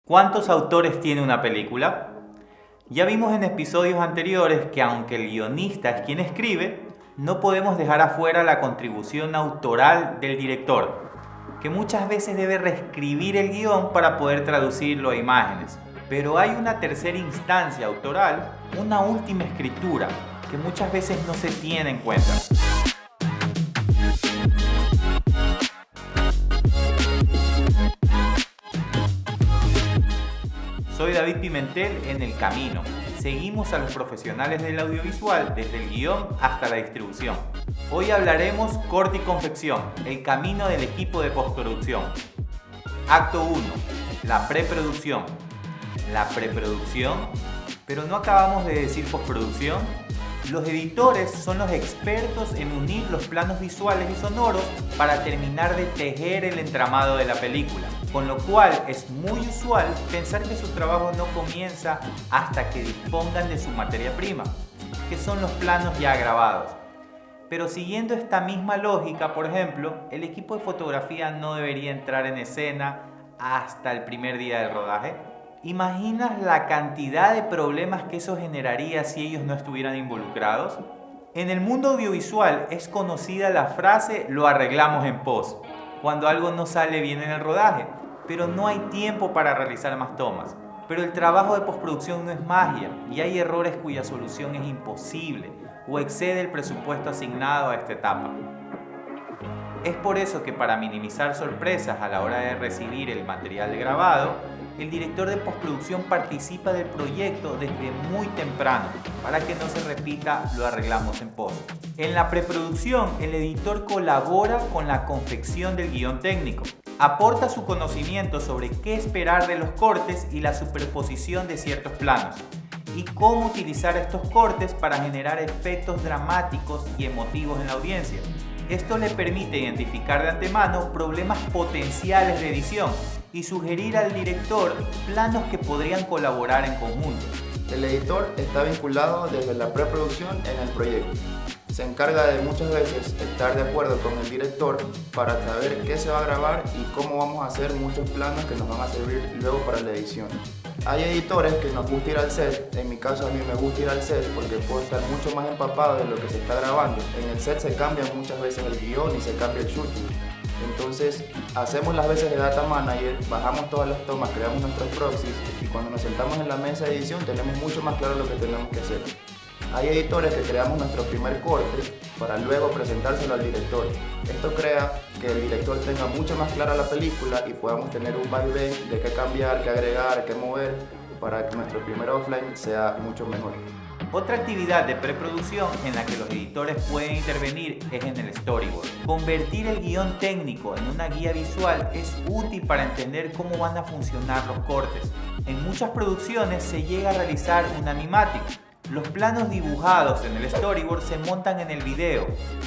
¿Cuántos autores tiene una película? Ya vimos en episodios anteriores que aunque el guionista es quien escribe, no podemos dejar afuera la contribución autoral del director, que muchas veces debe reescribir el guión para poder traducirlo a imágenes. Pero hay una tercera instancia autoral, una última escritura, que muchas veces no se tiene en cuenta. Soy David Pimentel en El Camino. Seguimos a los profesionales del audiovisual desde el guión hasta la distribución. Hoy hablaremos corte y confección, el camino del equipo de postproducción. Acto 1. La preproducción. La preproducción, pero no acabamos de decir postproducción. Los editores son los expertos en unir los planos visuales y sonoros para terminar de tejer el entramado de la película, con lo cual es muy usual pensar que su trabajo no comienza hasta que dispongan de su materia prima, que son los planos ya grabados. Pero siguiendo esta misma lógica, por ejemplo, el equipo de fotografía no debería entrar en escena hasta el primer día del rodaje. ¿Imaginas la cantidad de problemas que eso generaría si ellos no estuvieran involucrados? En el mundo audiovisual es conocida la frase "lo arreglamos en post", cuando algo no sale bien en el rodaje, pero no hay tiempo para realizar más tomas. Pero el trabajo de postproducción no es magia y hay errores cuya solución es imposible o excede el presupuesto asignado a esta etapa. Es por eso que para minimizar sorpresas a la hora de recibir el material grabado, el director de postproducción participa del proyecto desde muy temprano para que no se repita "lo arreglamos en post". En la preproducción, el editor colabora con la confección del guión técnico. Aporta su conocimiento sobre qué esperar de los cortes y la superposición de ciertos planos, y cómo utilizar estos cortes para generar efectos dramáticos y emotivos en la audiencia. Esto le permite identificar de antemano problemas potenciales de edición y sugerir al director planos que podrían colaborar en conjunto. El editor está vinculado desde la preproducción en el proyecto. Se encarga de muchas veces estar de acuerdo con el director para saber qué se va a grabar y cómo vamos a hacer muchos planos que nos van a servir luego para la edición. Hay editores que nos gusta ir al set, en mi caso a mí me gusta ir al set porque puedo estar mucho más empapado de lo que se está grabando. En el set se cambia muchas veces el guión y se cambia el shooting. Entonces hacemos las veces de data manager, bajamos todas las tomas, creamos nuestros proxies y cuando nos sentamos en la mesa de edición tenemos mucho más claro lo que tenemos que hacer. Hay editores que creamos nuestro primer corte para luego presentárselo al director. Esto crea que el director tenga mucho más clara la película y podamos tener un vaivén de qué cambiar, qué agregar, qué mover para que nuestro primer offline sea mucho mejor. Otra actividad de preproducción en la que los editores pueden intervenir es en el storyboard. Convertir el guión técnico en una guía visual es útil para entender cómo van a funcionar los cortes. En muchas producciones se llega a realizar un animatic. Los planos dibujados en el storyboard se montan en el video,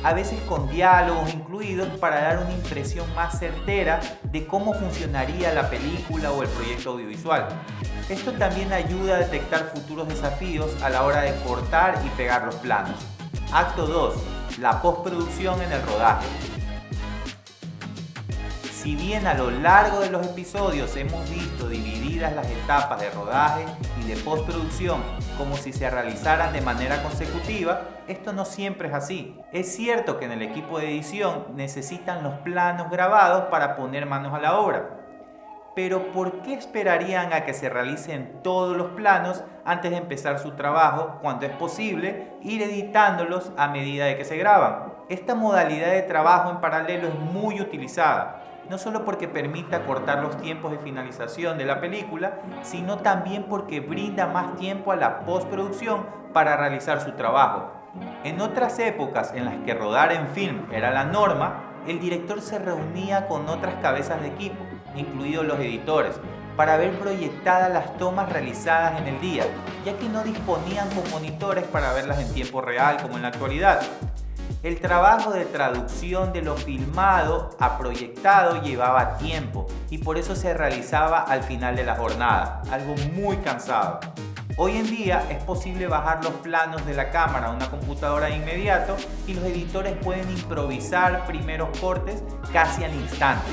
a veces con diálogos incluidos para dar una impresión más certera de cómo funcionaría la película o el proyecto audiovisual. Esto también ayuda a detectar futuros desafíos a la hora de cortar y pegar los planos. Acto 2. La postproducción en el rodaje. Si bien a lo largo de los episodios hemos visto divididas las etapas de rodaje y de postproducción como si se realizaran de manera consecutiva, esto no siempre es así. Es cierto que en el equipo de edición necesitan los planos grabados para poner manos a la obra. Pero ¿por qué esperarían a que se realicen todos los planos antes de empezar su trabajo, cuando es posible ir editándolos a medida de que se graban? Esta modalidad de trabajo en paralelo es muy utilizada, no solo porque permite acortar los tiempos de finalización de la película, sino también porque brinda más tiempo a la postproducción para realizar su trabajo. En otras épocas en las que rodar en film era la norma, el director se reunía con otras cabezas de equipo, incluidos los editores, para ver proyectadas las tomas realizadas en el día, ya que no disponían con monitores para verlas en tiempo real como en la actualidad. El trabajo de traducción de lo filmado a proyectado llevaba tiempo y por eso se realizaba al final de la jornada, algo muy cansado. Hoy en día es posible bajar los planos de la cámara a una computadora de inmediato y los editores pueden improvisar primeros cortes casi al instante.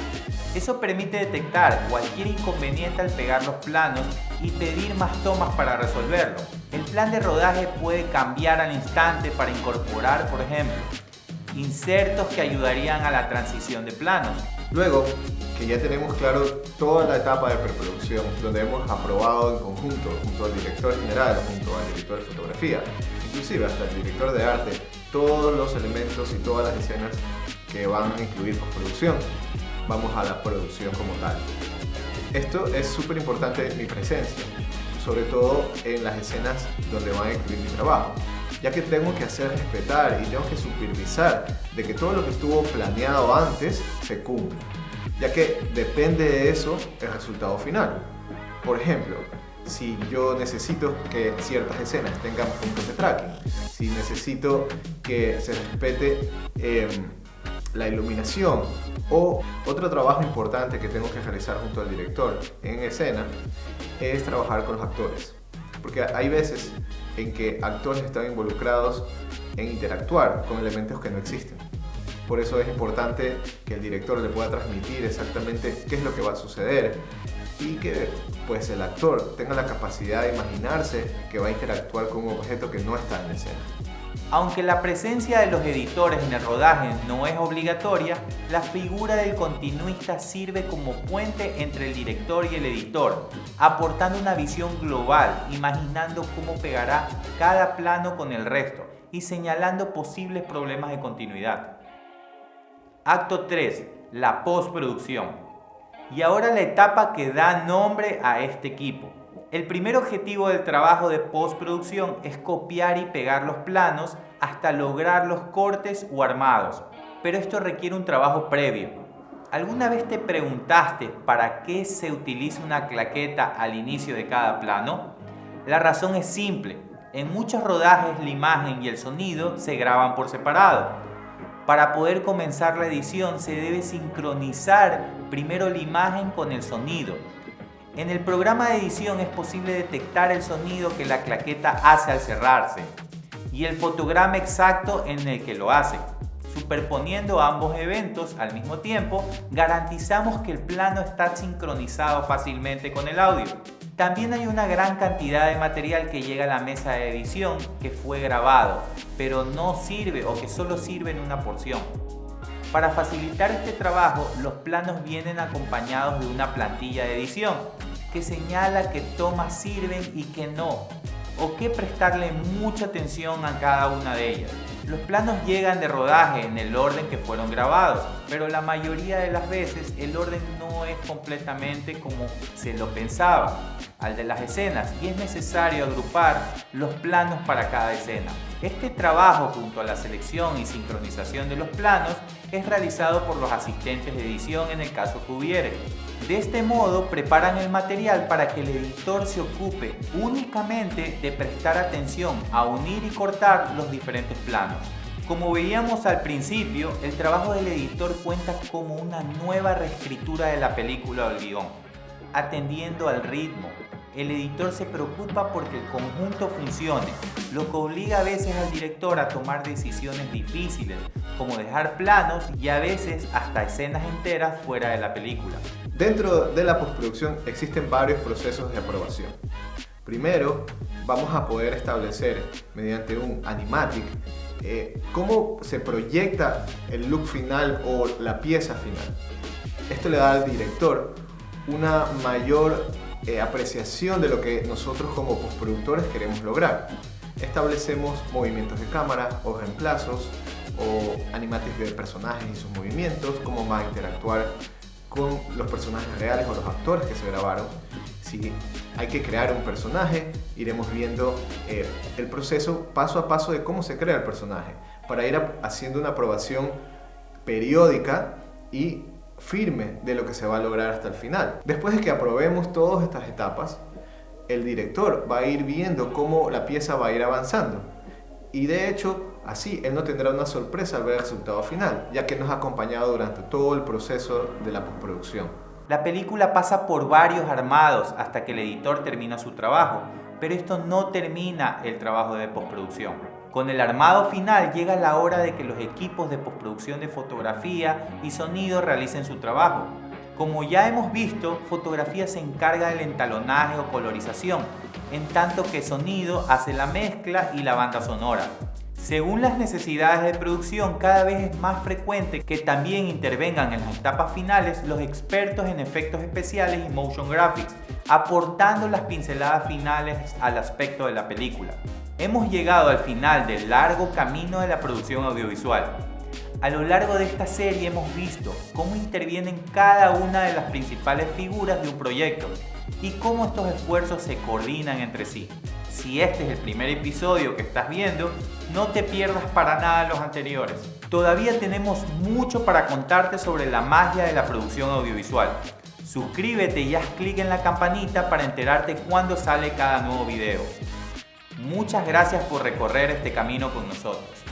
Eso permite detectar cualquier inconveniente al pegar los planos y pedir más tomas para resolverlo. El plan de rodaje puede cambiar al instante para incorporar, por ejemplo, insertos que ayudarían a la transición de planos. Luego que ya tenemos claro toda la etapa de preproducción, donde hemos aprobado en conjunto, junto al director general, junto al director de fotografía, inclusive hasta el director de arte, todos los elementos y todas las escenas que van a incluir postproducción, vamos a la producción como tal. Esto es súper importante, mi presencia, sobre todo en las escenas donde van a incluir mi trabajo, ya que tengo que hacer respetar y tengo que supervisar de que todo lo que estuvo planeado antes se cumpla, ya que depende de eso el resultado final. Por ejemplo, si yo necesito que ciertas escenas tengan puntos de tracking, si necesito que se respete la iluminación, o otro trabajo importante que tengo que realizar junto al director en escena es trabajar con los actores, porque hay veces en que actores están involucrados en interactuar con elementos que no existen. Por eso es importante que el director le pueda transmitir exactamente qué es lo que va a suceder y que pues el actor tenga la capacidad de imaginarse que va a interactuar con un objeto que no está en la escena. Aunque la presencia de los editores en el rodaje no es obligatoria, la figura del continuista sirve como puente entre el director y el editor, aportando una visión global, imaginando cómo pegará cada plano con el resto y señalando posibles problemas de continuidad. Acto 3. La postproducción. Y ahora la etapa que da nombre a este equipo. El primer objetivo del trabajo de postproducción es copiar y pegar los planos hasta lograr los cortes o armados, pero esto requiere un trabajo previo. ¿Alguna vez te preguntaste para qué se utiliza una claqueta al inicio de cada plano? La razón es simple. En muchos rodajes la imagen y el sonido se graban por separado. Para poder comenzar la edición se debe sincronizar primero la imagen con el sonido. En el programa de edición es posible detectar el sonido que la claqueta hace al cerrarse y el fotograma exacto en el que lo hace. Superponiendo ambos eventos al mismo tiempo, garantizamos que el plano está sincronizado fácilmente con el audio. También hay una gran cantidad de material que llega a la mesa de edición que fue grabado, pero no sirve o que solo sirve en una porción. Para facilitar este trabajo, los planos vienen acompañados de una plantilla de edición que señala qué tomas sirven y qué no, o qué prestarle mucha atención a cada una de ellas. Los planos llegan de rodaje en el orden que fueron grabados, pero la mayoría de las veces el orden no es completamente como se lo pensaba al de las escenas y es necesario agrupar los planos para cada escena. Este trabajo junto a la selección y sincronización de los planos es realizado por los asistentes de edición en el caso que hubiere. De este modo preparan el material para que el editor se ocupe únicamente de prestar atención a unir y cortar los diferentes planos. Como veíamos al principio, el trabajo del editor cuenta como una nueva reescritura de la película o el guión, atendiendo al ritmo. El editor se preocupa porque el conjunto funcione, lo que obliga a veces al director a tomar decisiones difíciles, como dejar planos y a veces hasta escenas enteras fuera de la película. Dentro de la postproducción existen varios procesos de aprobación. Primero, vamos a poder establecer mediante un animatic cómo se proyecta el look final o la pieza final. Esto le da al director una mayor apreciación de lo que nosotros como postproductores queremos lograr. Establecemos movimientos de cámara o reemplazos o animatics de personajes y sus movimientos, cómo va a interactuar con los personajes reales o los actores que se grabaron. Si hay que crear un personaje, iremos viendo el proceso paso a paso de cómo se crea el personaje para ir haciendo una aprobación periódica y firme de lo que se va a lograr hasta el final. Después de que aprobemos todas estas etapas, el director va a ir viendo cómo la pieza va a ir avanzando y de hecho así él no tendrá una sorpresa al ver el resultado final, ya que nos ha acompañado durante todo el proceso de la postproducción. La película pasa por varios armados hasta que el editor termina su trabajo, pero esto no termina el trabajo de postproducción. Con el armado final llega la hora de que los equipos de postproducción de fotografía y sonido realicen su trabajo. Como ya hemos visto, fotografía se encarga del entalonaje o colorización, en tanto que sonido hace la mezcla y la banda sonora. Según las necesidades de producción, cada vez es más frecuente que también intervengan en las etapas finales los expertos en efectos especiales y motion graphics, aportando las pinceladas finales al aspecto de la película. Hemos llegado al final del largo camino de la producción audiovisual. A lo largo de esta serie hemos visto cómo intervienen cada una de las principales figuras de un proyecto y cómo estos esfuerzos se coordinan entre sí. Si este es el primer episodio que estás viendo, no te pierdas para nada los anteriores. Todavía tenemos mucho para contarte sobre la magia de la producción audiovisual. Suscríbete y haz clic en la campanita para enterarte cuando sale cada nuevo video. Muchas gracias por recorrer este camino con nosotros.